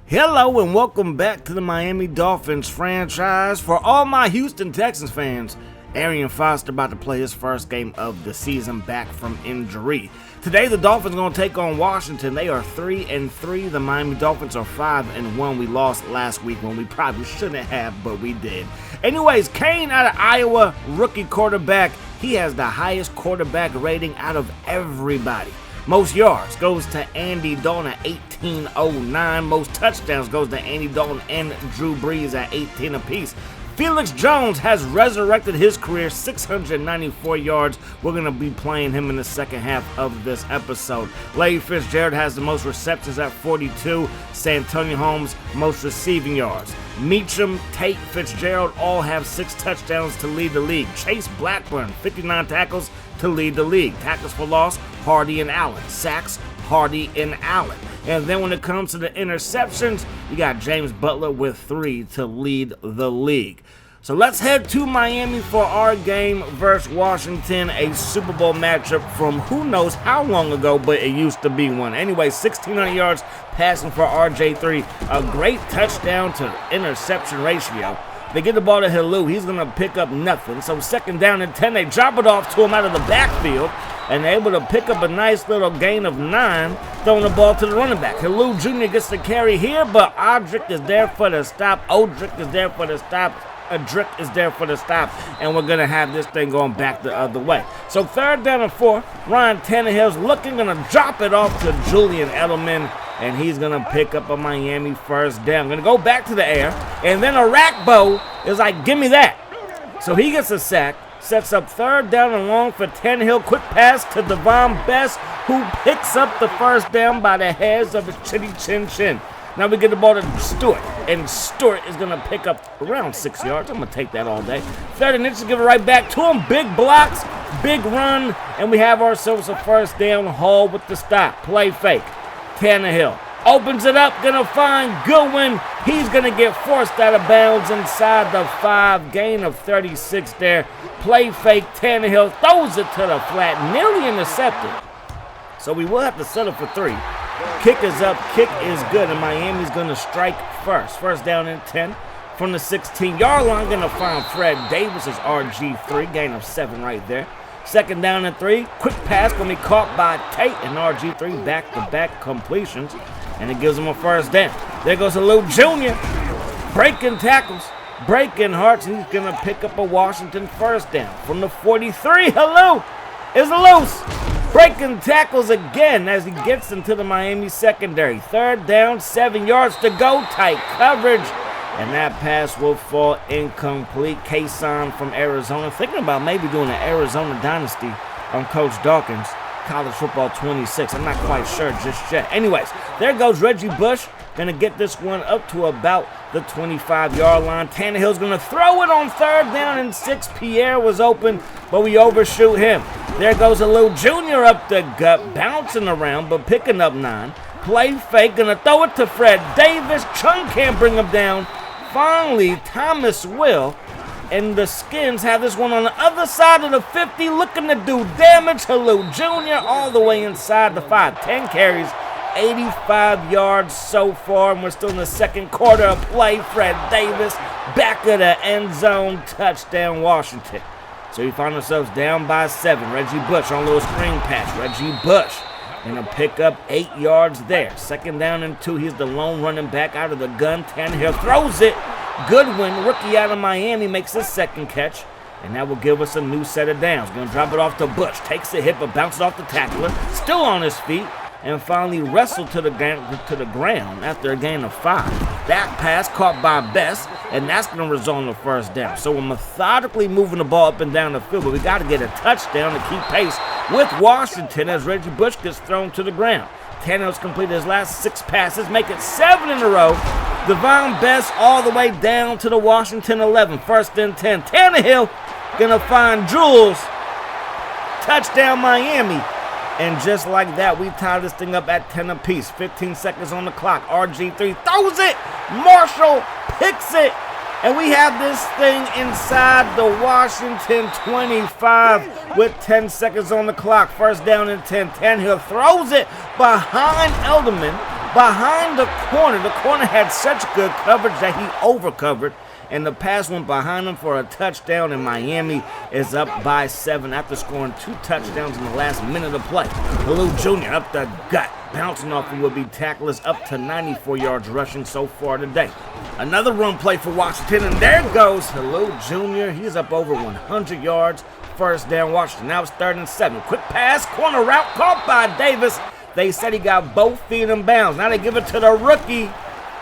Hello and welcome back to the Miami Dolphins franchise. For all my Houston Texans fans, Arian Foster about to play his first game of the season back from injury. Today the Dolphins are going to take on Washington. They are 3-3. The Miami Dolphins are 5-1. We lost last week when we probably shouldn't have, but we did. Anyways, Kane out of Iowa, rookie quarterback. He has the highest quarterback rating out of everybody. Most yards goes to Andy Dalton at 1809. Most touchdowns goes to Andy Dalton and Drew Brees at 18 apiece. Felix Jones has resurrected his career, 694 yards. We're going to be playing him in the second half of this episode. Larry Fitzgerald has the most receptions at 42. Santonio Holmes, most receiving yards. Meacham, Tate, Fitzgerald all have 6 touchdowns to lead the league. Chase Blackburn, 59 tackles to lead the league. Tackles for loss, Hardy and Allen. Sacks, Hardy and Allen. And then when it comes to the interceptions, you got James Butler with 3 to lead the league. So let's head to Miami for our game versus Washington, a Super Bowl matchup from who knows how long ago, but it used to be one. Anyway, 1,600 yards passing for RJ3, a great touchdown to interception ratio. They get the ball to Hilou. He's going to pick up nothing. So second down and 10, they drop it off to him out of the backfield, and they're able to pick up a nice little gain of 9, throwing the ball to the running back. Hilou Jr. gets the carry here, but Odrick is there for the stop. Odrick is there for the stop. Adrick is there for the stop, and we're going to have this thing going back the other way. So third down and 4, Ryan Tannehill's looking, going to drop it off to Julian Edelman, and he's going to pick up a Miami first down. Going to go back to the air, and then Arakpo is like, give me that. So he gets a sack, sets up third down and long for Tannehill. Quick pass to Devon Best, who picks up the first down by the hairs of his chinny chin chin. Now we get the ball to Stewart, and Stewart is going to pick up around 6 yards. I'm going to take that all day. Third and inches, give it right back to him. Big blocks, big run, and we have ourselves a first down. Hall with the stop. Play fake. Tannehill opens it up, going to find Goodwin. He's going to get forced out of bounds inside the 5. Gain of 36 there. Play fake. Tannehill throws it to the flat, nearly intercepted. So we will have to settle for 3. Kick is up, kick is good, and Miami's going to strike first. First down and 10 from the 16-yard line. Going to find Fred Davis as RG3, gain of 7 right there. Second down and 3, quick pass going to be caught by Tate, and RG3 back-to-back completions, and it gives him a first down. There goes Hilou Jr., breaking tackles, breaking hearts, and he's going to pick up a Washington first down. From the 43, Hilou is loose. Breaking tackles again as he gets into the Miami secondary. Third down, 7 yards to go. Tight coverage. And that pass will fall incomplete. Kason from Arizona. Thinking about maybe doing an Arizona dynasty on Coach Dawkins. College football 26. I'm not quite sure just yet. Anyways, there goes Reggie Bush. Going to get this one up to about the 25-yard line. Tannehill's going to throw it on third down and 6. Pierre was open, but we overshoot him. There goes Hilou Jr. up the gut, bouncing around, but picking up 9. Play fake, going to throw it to Fred Davis. Chung can't bring him down. Finally, Thomas will. And the Skins have this one on the other side of the 50, looking to do damage. Hilou Jr. all the way inside the 5. 10 carries, 85 yards so far, and we're still in the second quarter of play. Fred Davis, back of the end zone, touchdown Washington. So we find ourselves down by 7. Reggie Bush on a little screen pass. Reggie Bush going to pick up 8 yards there. Second down and 2. He's the lone running back out of the gun. Tannehill throws it. Goodwin, rookie out of Miami, makes his second catch. And that will give us a new set of downs. Going to drop it off to Bush. Takes a hit but bounces off the tackler. Still on his feet. And finally wrestled to the ground after a gain of 5. That pass caught by Best, and that's going to result in the first down. So we're methodically moving the ball up and down the field, but we got to get a touchdown to keep pace with Washington as Reggie Bush gets thrown to the ground. Tannehill's completed his last 6 passes, make it 7 in a row. Devon Best all the way down to the Washington 11. First and 10. Tannehill going to find Jules. Touchdown Miami. And just like that, we tie this thing up at 10 apiece. 15 seconds on the clock. RG3 throws it. Marshall picks it. And we have this thing inside the Washington 25 with 10 seconds on the clock. First down and 10. Tannehill throws it behind Edelman. behind the corner. The corner had such good coverage that he overcovered, and the pass went behind him for a touchdown, and Miami is up by 7 after scoring 2 touchdowns in the last minute of play. Halou Jr. up the gut, bouncing off of would-be tacklers, up to 94 yards rushing so far today. Another run play for Washington, and there goes Halou Jr. He's up over 100 yards. First down, Washington. Now it's 3rd and 7. Quick pass, corner route caught by Davis. They said he got both feet in bounds. Now they give it to the rookie,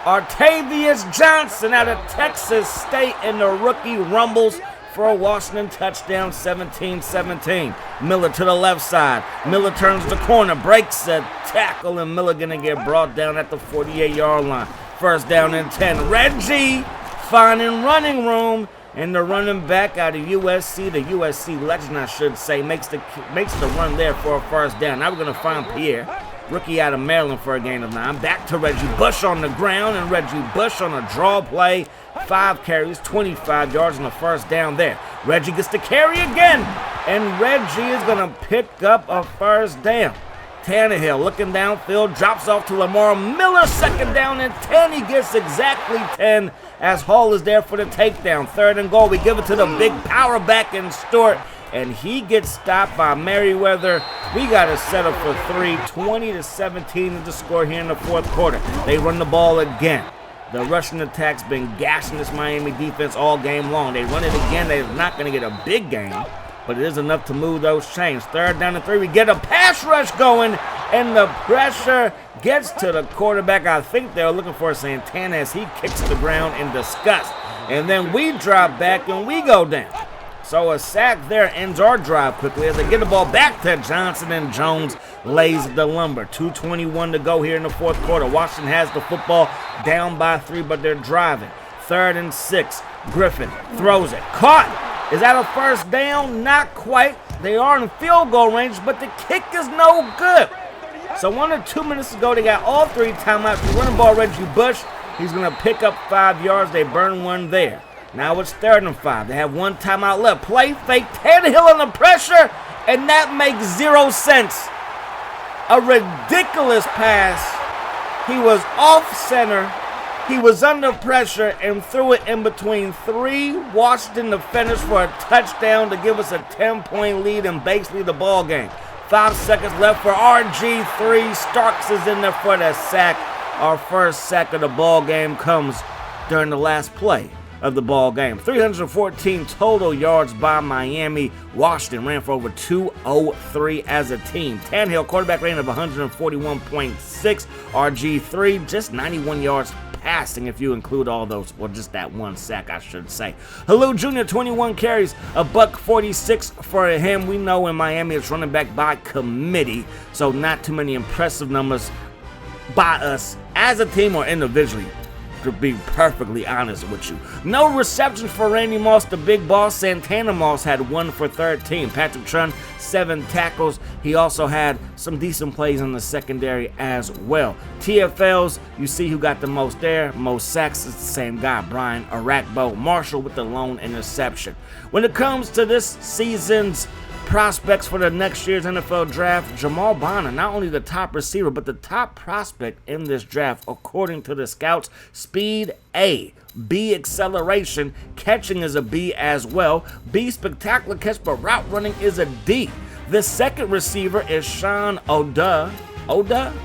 Artavius Johnson out of Texas State, and the rookie rumbles for a Washington touchdown, 17-17. Miller to the left side. Miller turns the corner, breaks a tackle, and Miller gonna get brought down at the 48-yard line. First down and 10. Reggie finding running room, and the running back out of USC, the USC legend I should say, makes the run there for a first down. Now we're gonna find Pierre, rookie out of Maryland, for a gain of 9. Back to Reggie Bush on the ground, and Reggie Bush on a draw play. 5 carries, 25 yards on the first down there. Reggie gets to carry again, and Reggie is going to pick up a first down. Tannehill looking downfield, drops off to Lamar Miller, 2nd down and 10. He gets exactly 10 as Hall is there for the takedown. 3rd and goal. We give it to the big power back in Stewart, and he gets stopped by Merriweather. We got to set up for 3. 20-17 is the score here in the 4th quarter. They run the ball again. The rushing attack's been gashing this Miami defense all game long. They run it again. They're not going to get a big game, but it is enough to move those chains. 3rd down and 3. We get a pass rush going, and the pressure gets to the quarterback. I think they're looking for Santana as he kicks the ground in disgust. And then we drop back and we go down. So a sack there ends our drive quickly as they get the ball back to Johnson, and Jones lays the lumber. 2:21 to go here in the 4th quarter. Washington has the football, down by 3, but they're driving. 3rd and 6. Griffin throws it. Caught. Is that a first down? Not quite. They are in field goal range, but the kick is no good. So 1 or 2 minutes ago, they got all 3 timeouts. The running ball, Reggie Bush, he's going to pick up 5 yards. They burn 1 there. Now it's 3rd and 5. They have 1 timeout left. Play fake. Tannehill under pressure, and that makes 0 sense. A ridiculous pass. He was off center. He was under pressure and threw it in between 3 Washington defenders for a touchdown to give us a 10-point lead and basically the ball game. 5 seconds left for RG3. Starks is in there for the sack. Our first sack of the ball game comes during the last play of the ball game. 314 total yards by Miami. Washington ran for over 203 as a team. Tannehill quarterback rating of 141.6. RG3 just 91 yards passing if you include all those, well, just that 1 sack I should say. Halou Jr. 21 carries, a $146 for him. We know in Miami it's running back by committee, so not too many impressive numbers by us as a team or individually, to be perfectly honest with you. No receptions for Randy Moss, the big boss. Santana Moss had 1 for 13. Patrick Trun, 7 tackles. He also had some decent plays in the secondary as well. TFLs, you see who got the most there. Most sacks is the same guy, Brian Arakbo. Marshall with the lone interception. When it comes to this season's prospects for the next year's NFL draft, Jamal Bonner, not only the top receiver, but the top prospect in this draft, according to the scouts. Speed, A. B, acceleration. Catching is a B as well. B, spectacular catch, but route running is a D. The second receiver is Sean Oda.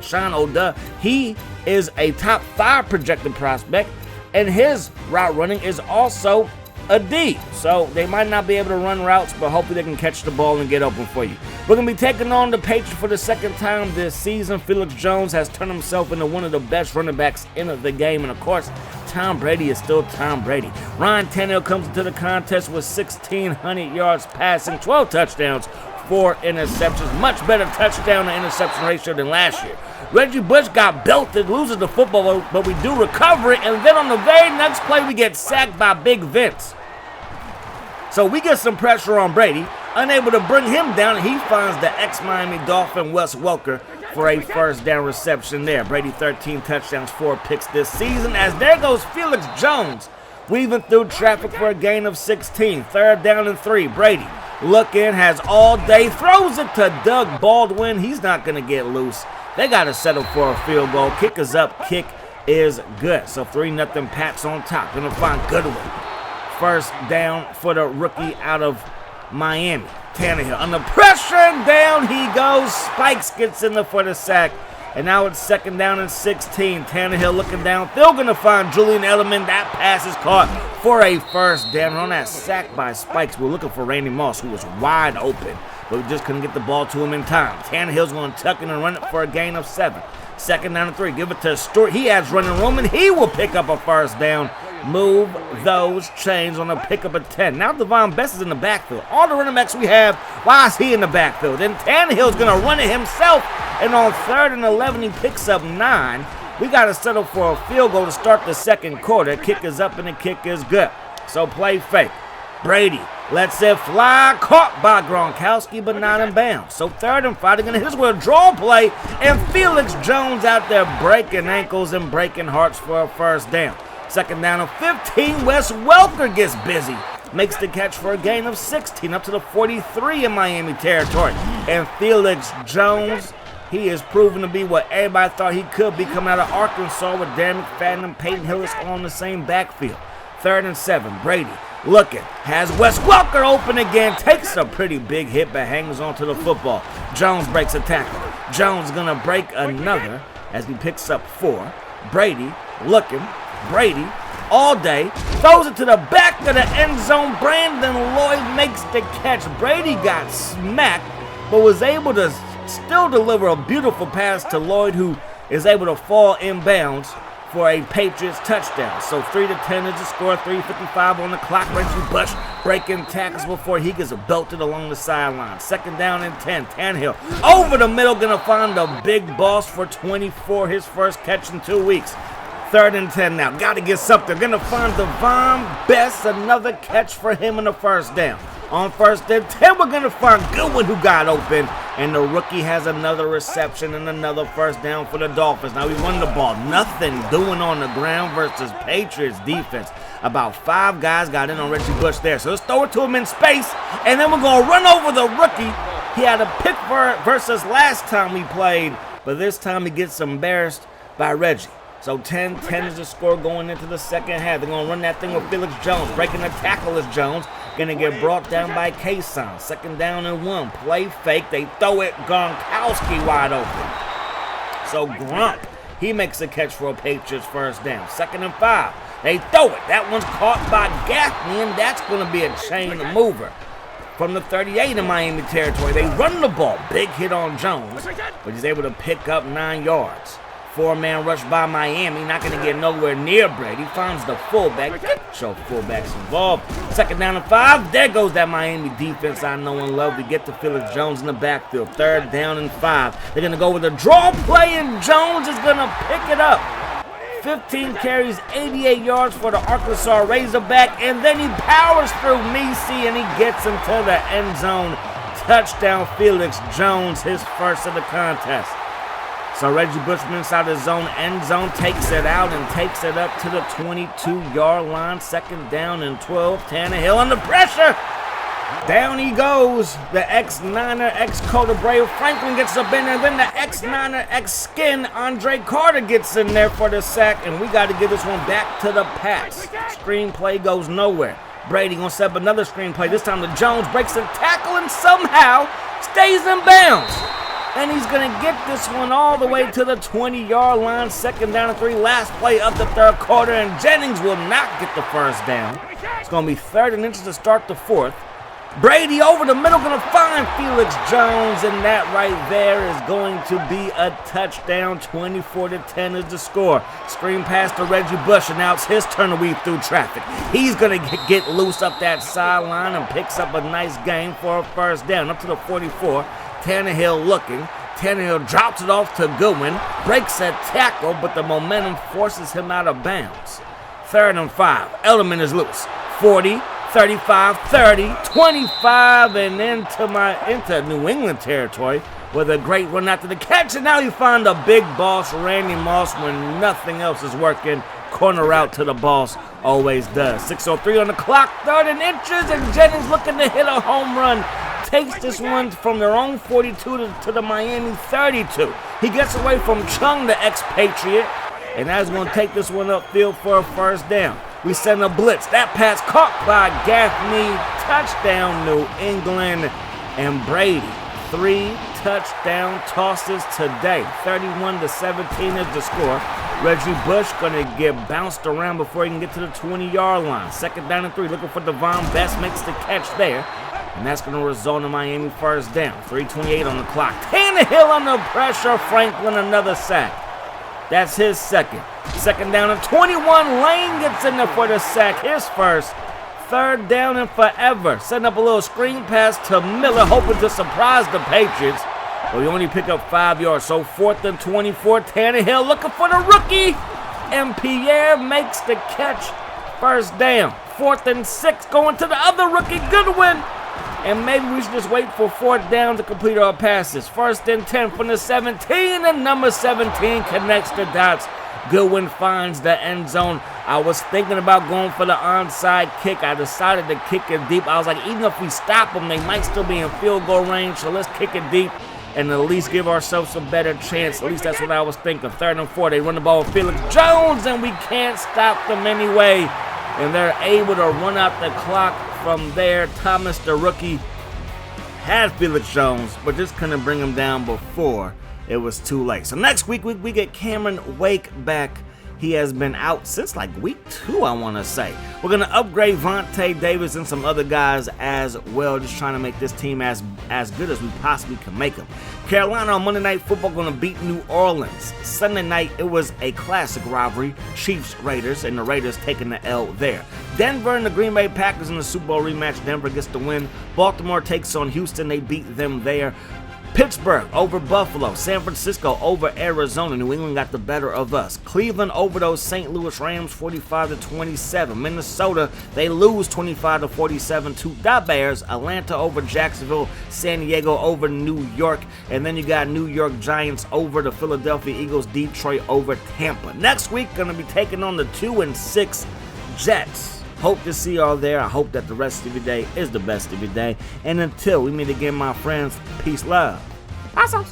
Sean Oda. He is a top 5 projected prospect, and his route running is also a D. So they might not be able to run routes, but hopefully they can catch the ball and get open for you. We're going to be taking on the Patriots for the 2nd time this season. Felix Jones has turned himself into one of the best running backs in the game. And of course, Tom Brady is still Tom Brady. Ryan Tannehill comes into the contest with 1,600 yards passing, 12 touchdowns, 4 interceptions. Much better touchdown to interception ratio than last year. Reggie Bush got belted, loses the football, but we do recover it. And then on the very next play, we get sacked by Big Vince. So we get some pressure on Brady, unable to bring him down, and he finds the ex-Miami Dolphin Wes Welker for a first down reception there. Brady 13 touchdowns, 4 picks this season, as there goes Felix Jones, weaving through traffic for a gain of 16. 3rd down and 3. Brady looking, has all day, throws it to Doug Baldwin. He's not going to get loose. They got to settle for a field goal. Kick is up. Kick is good. So 3-0 Pats on top. Gonna find Goodwin. First down for the rookie out of Miami. Tannehill under pressure, and down he goes. Spikes gets in there for the sack. And now it's 2nd down and 16. Tannehill looking downfield, gonna find Julian Edelman. That pass is caught for a first down. On that sack by Spikes, we're looking for Randy Moss, who was wide open, but we just couldn't get the ball to him in time. Tannehill's gonna tuck in and run it for a gain of 7. 2nd down and 3. Give it to Stewart. He has running room, and he will pick up a first down. Move those chains on a pickup of 10. Now Devon Best is in the backfield. All the running backs we have, why is he in the backfield? Then Tannehill's going to run it himself. And on 3rd and 11, he picks up 9. We got to settle for a field goal to start the second quarter. Kick is up and the kick is good. So play fake. Brady lets it fly. Caught by Gronkowski, but not in bounds. So 3rd and 5, they're going to hit us with a draw play. And Felix Jones out there breaking ankles and breaking hearts for a first down. 2nd down and 15. Wes Welker gets busy. Makes the catch for a gain of 16 up to the 43 in Miami territory. And Felix Jones, he is proven to be what everybody thought he could be coming out of Arkansas with Darren McFadden and Peyton Hillis on the same backfield. 3rd and 7. Brady looking. Has Wes Welker open again. Takes a pretty big hit but hangs on to the football. Jones breaks a tackle. Jones going to break another as he picks up 4. Brady looking. Brady all day, throws it to the back of the end zone. Brandon Lloyd makes the catch. Brady got smacked, but was able to still deliver a beautiful pass to Lloyd, who is able to fall inbounds for a Patriots touchdown. So 3-10 is the score, 3:55 on the clock. Reggie Bush breaking tackles before he gets belted along the sideline. 2nd down and 10. Tannehill over the middle, gonna find the big boss for 24, his first catch in 2 weeks. 3rd and 10 now. Got to get something. Going to find Devon Best. Another catch for him in the first down. On 1st and 10, we're going to find Goodwin, who got open. And the rookie has another reception and another first down for the Dolphins. Now we won the ball. Nothing doing on the ground versus Patriots defense. About 5 guys got in on Reggie Bush there. So let's throw it to him in space. And then we're going to run over the rookie. He had a pick versus last time we played. But this time he gets embarrassed by Reggie. So 10-10 is the score going into the second half. They're going to run that thing with Felix Jones. Breaking the tackle is Jones. Going to get brought down by Kason. 2nd down and 1. Play fake. They throw it. Gronkowski wide open. So Gronk, he makes a catch for a Patriots first down. 2nd and 5. They throw it. That one's caught by Gaffney, and that's going to be a chain mover. From the 38 in Miami territory, they run the ball. Big hit on Jones, but he's able to pick up 9 yards. 4-man rush by Miami, not going to get nowhere near Brady. Finds the fullback. Get your fullbacks involved. 2nd down and 5. There goes that Miami defense I know and love to get to Felix Jones in the backfield. 3rd down and 5. They're going to go with a draw play, and Jones is going to pick it up. 15 carries, 88 yards for the Arkansas Razorback, and then he powers through Messi, and he gets into the end zone. Touchdown, Felix Jones, his first of the contest. So Reggie Bushman inside the zone, end zone, takes it out and takes it up to the 22-yard line. 2nd down and 12. Tannehill under pressure. Down he goes. The ex-Niner, ex-Coda Brave Franklin gets up in there. Then the ex-Niner, ex-Skin Andre Carter gets in there for the sack. And we got to give this one back to the Pats. Screenplay goes nowhere. Brady going to set up another screenplay. This time the Jones breaks a tackle and somehow stays in bounds. And he's going to get this one all the way to the 20-yard line. 2nd down and 3. Last play of the 3rd quarter. And Jennings will not get the first down. It's going to be 3rd and inches to start the 4th. Brady over the middle, going to find Felix Jones. And that right there is going to be a touchdown. 24-10 is the score. Screen pass to Reggie Bush. And now it's his turn to weave through traffic. He's going to get loose up that sideline and picks up a nice gain for a first down. Up to the 44. Tannehill looking. Tannehill drops it off to Goodwin. Breaks a tackle, but the momentum forces him out of bounds. 3rd and 5. Edelman is loose. 40, 35, 30, 25, and into New England territory with a great run after the catch. And now you find the big boss, Randy Moss, when nothing else is working. Corner route to the boss always does. 6:03 on the clock. 3rd and inches, and Jennings looking to hit a home run. takes this one from their own 42 to the Miami 32. He gets away from Chung, the ex-Patriot, and that's going to take this one upfield for a first down. We send a blitz. That pass caught by Gaffney. Touchdown, New England. And Brady, 3 touchdown tosses today. 31-17 is the score. Reggie Bush going to get bounced around before he can get to the 20-yard line. Second down and 3, looking for Devon Best, makes the catch there. And that's going to result in Miami first down. 3:28 on the clock. Tannehill under pressure. Franklin, another sack. That's his second. Second down and 21. Lane gets in there for the sack. His first. Third down and forever. Setting up a little screen pass to Miller, hoping to surprise the Patriots. But we only pick up 5 yards. So 4th and 24. Tannehill looking for the rookie. And Pierre makes the catch. First down. 4th and 6. Going to the other rookie, Goodwin. And maybe we should just wait for 4th down to complete our passes. 1st and 10 from the 17, and number 17 connects the dots. Goodwin finds the end zone. I was thinking about going for the onside kick. I decided to kick it deep. I was like, even if we stop them, they might still be in field goal range, so let's kick it deep and at least give ourselves a better chance. At least that's what I was thinking. 3rd and 4, they run the ball with Felix Jones, and we can't stop them anyway. And they're able to run out the clock from there. Thomas, the rookie, had Felix Jones, but just couldn't bring him down before it was too late. So next week, we get Cameron Wake back. He has been out since like week 2, I want to say. We're going to upgrade Vontae Davis and some other guys as well, just trying to make this team as good as we possibly can make them. Carolina on Monday Night Football going to beat New Orleans. Sunday night, it was a classic rivalry. Chiefs-Raiders, and the Raiders taking the L there. Denver and the Green Bay Packers in the Super Bowl rematch. Denver gets the win. Baltimore takes on Houston. They beat them there. Pittsburgh over Buffalo. San Francisco over Arizona. New England got the better of us. Cleveland over those St. Louis Rams 45-27. Minnesota, they lose 25-47 to the Bears. Atlanta over Jacksonville. San Diego over New York. And then you got New York Giants over the Philadelphia Eagles. Detroit over Tampa. Next week, going to be taking on the 2-6 Jets. Hope to see y'all there. I hope that the rest of your day is the best of your day. And until we meet again, my friends, peace, love. Awesome.